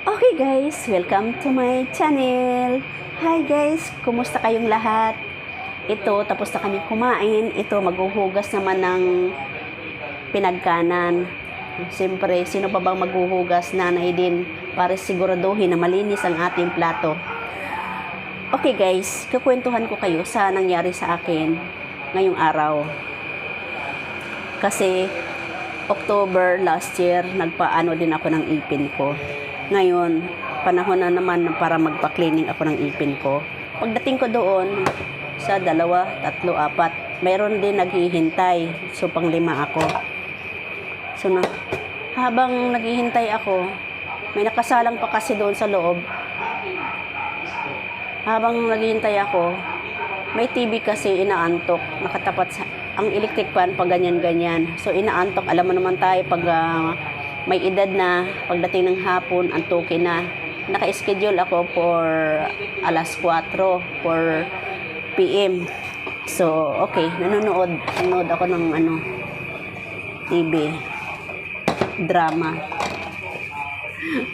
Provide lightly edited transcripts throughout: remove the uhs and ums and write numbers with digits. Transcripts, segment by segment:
Okay guys, welcome to my channel. Hi guys, kumusta kayong lahat? Ito, tapos na kami kumain. Ito, maghuhugas naman ng pinagkanan. Siyempre, sino pa bang maghuhugas? Nanay din, para siguraduhin na malinis ang ating plato. Okay guys, kukwentuhan ko kayo sa nangyari sa akin ngayong araw. Kasi, October last year, nagpaano din ako ng ipin ko. Ngayon, panahon na naman para magpa-cleaning ako ng ipin ko. Pagdating ko doon, sa 2, 3, 4, mayroon din naghihintay. So, pang 5 ako. So, habang naghihintay ako, may nakasalang pa kasi doon sa loob. Habang naghihintay ako, may TV kasi inaantok. Nakatapat sa, ang electric fan pag ganyan-ganyan. So, inaantok. Alam mo naman tayo pag may edad na, pagdating ng hapon, antukin na. Naka-schedule ako for alas 4, 4 p.m. So, okay, nanonood ako ng TV, drama.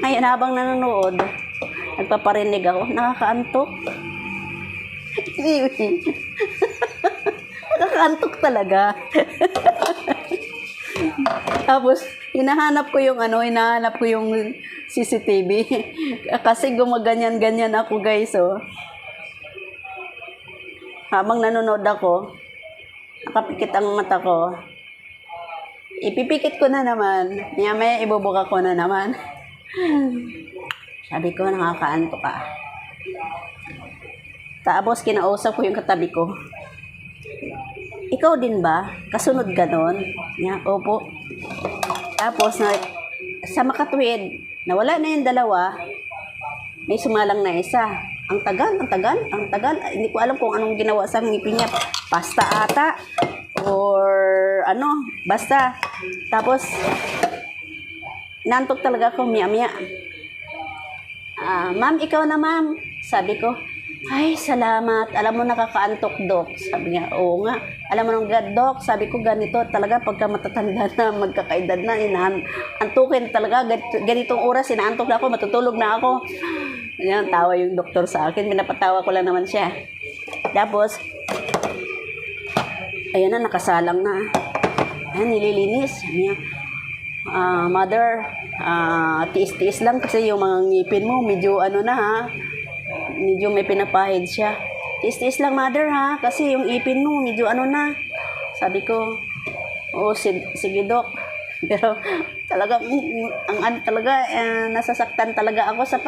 Ngayon, habang nanonood, nagpaparinig ako, nakakaantok. Nakakaantok talaga. Tapos, hinahanap ko yung CCTV. Kasi gumaganyan-ganyan ako, guys, oh. Habang nanonood ako, nakapikit ang mata ko. Ipipikit ko na naman. Maya ibubuka ko na naman. Sabi ko, nakakaantok ka. Tapos, kinausap ko yung katabi ko. Ikaw din ba? Kasunod ka nun? Yeah, opo. Tapos, sa makatwid, nawala na yung 2, may sumalang na isa. Ang tagal. Hindi ko alam kung anong ginawa sa ngipin niya. Pasta ata. Or basta. Tapos, nantok talaga ako, miya-miya. Ma'am, ikaw na ma'am. Sabi ko, ay, salamat. Alam mo, nakakaantok, Dok. Sabi niya, oo nga. Alam mo nung God, Dok, sabi ko ganito talaga pagka matatanda na, magkakaedad na, antukin talaga. Ganitong oras, inaantok na ako, matutulog na ako. Yan, tawa yung doktor sa akin. Minapatawa ko lang naman siya. Tapos, ayan na, nakasalang na. Ayan, nililinis. Sabi niya, mother, tiis-tiis lang kasi yung mga ngipin mo, medyo medyo may pinapahid siya. Tiis-tiis lang, mother, ha? Kasi yung ipin mo, medyo na. Sabi ko, oo, sige, Dok. Pero talaga, nasasaktan talaga ako sa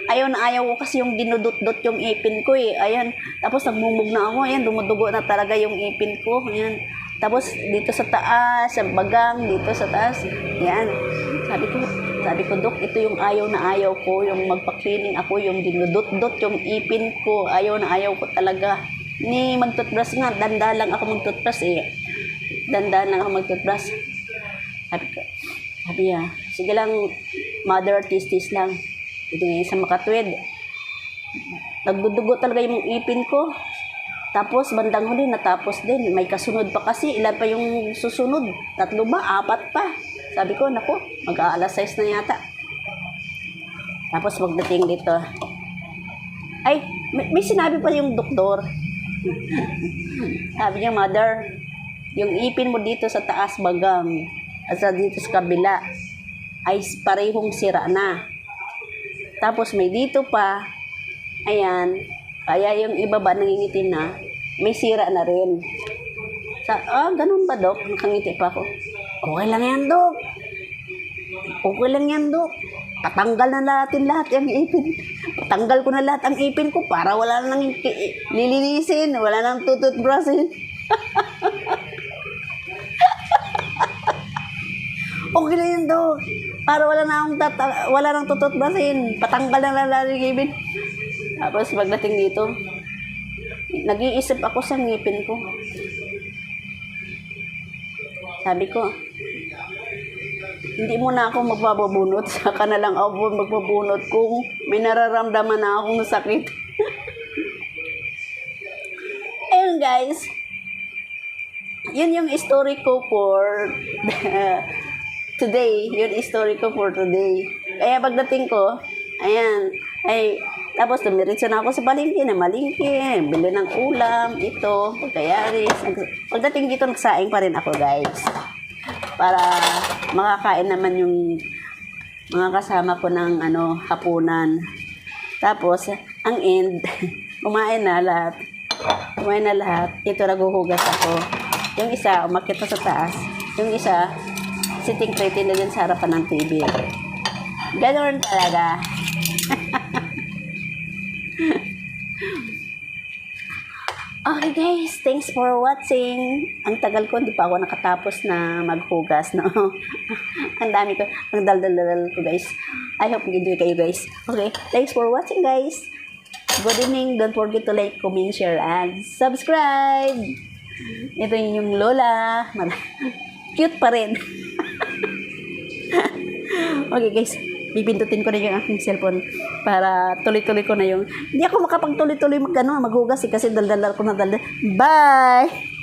ayaw ko kasi yung dinudot-dot yung ipin ko, eh. Ayan, tapos nagmumug na ako, ayan, dumudugo na talaga yung ipin ko, ayan. Tapos dito sa taas, sa bagang, dito sa taas, ayan. Sabi ko, Dok, ito yung ayaw na ayaw ko, yung magpa-cleaning ako, yung dinudot-dot yung ipin ko, ayaw na ayaw ko talaga. Mag-toothbrush nga, danda lang ako mag-toothbrush, eh. Danda lang ako mag-toothbrush. Sabi niya, sige lang, mother, tis-tis lang. Ito nga sa makatwid. Nagdudugo talaga yung ipin ko. Tapos, bandang huli, natapos din. May kasunod pa kasi. Ilan pa yung susunod? 3 ba? 4 pa. Sabi ko, naku, mag-aalas 6 na yata. Tapos, magdating dito. Ay, may sinabi pa yung doktor. Sabi niya, mother, yung ipin mo dito sa taas bagang, at dito sa kabila, ay parehong sira na. Tapos, may dito pa, ayan, kaya yung ibaba nangingitim na, may sira na rin. Ganun ba, Dok? Nakangiti pa ako. Okay lang yan, Dok. Okay lang yan, Dok. Tatanggal na natin lahat yung ipin. Tatanggal ko na lahat ang ipin ko para wala nang lilinisin, wala nang tututbrushin. Okay na yan, Dok. Para wala nang tututbrushin. Patanggal na lang yung ipin. Tapos pagdating dito, nag-iisip ako sa ngipin ko. Sabi ko, hindi mo na ako magbabunot. Saka na lang ako magbabunot kung may nararamdaman na akong sakit. Ayun guys, yun yung story ko for today. Yun story ko for today. Kaya pagdating ko, ayan, ay, tapos dumiretso na ako sa palengke, bili ng ulam, ito, pagkayaris. Pagdating dito, nagsaing pa rin ako, guys. Para makakain naman yung mga kasama ko ng hapunan. Tapos, ang end, kumain na lahat. Ito, naguhugas ako. Yung isa, umakyat pa sa taas. Yung isa, sitting pretty na din sa harapan ng TV. Ganoon talaga. Okay guys, thanks for watching. Ang tagal ko, hindi pa ako nakatapos na maghugas, no? Ang dami ko, ang dal ko guys. I hope you enjoy kayo guys. Okay, thanks for watching guys. Good evening. Don't forget to like, comment, share, and subscribe. Ito yung lola. Cute pa rin. Okay guys, pipindutin ko na yung aking cellphone para tuloy-tuloy ko na yung... Hindi ako makapagtuloy-tuloy maghugas kasi daldal ko na daldal. Bye!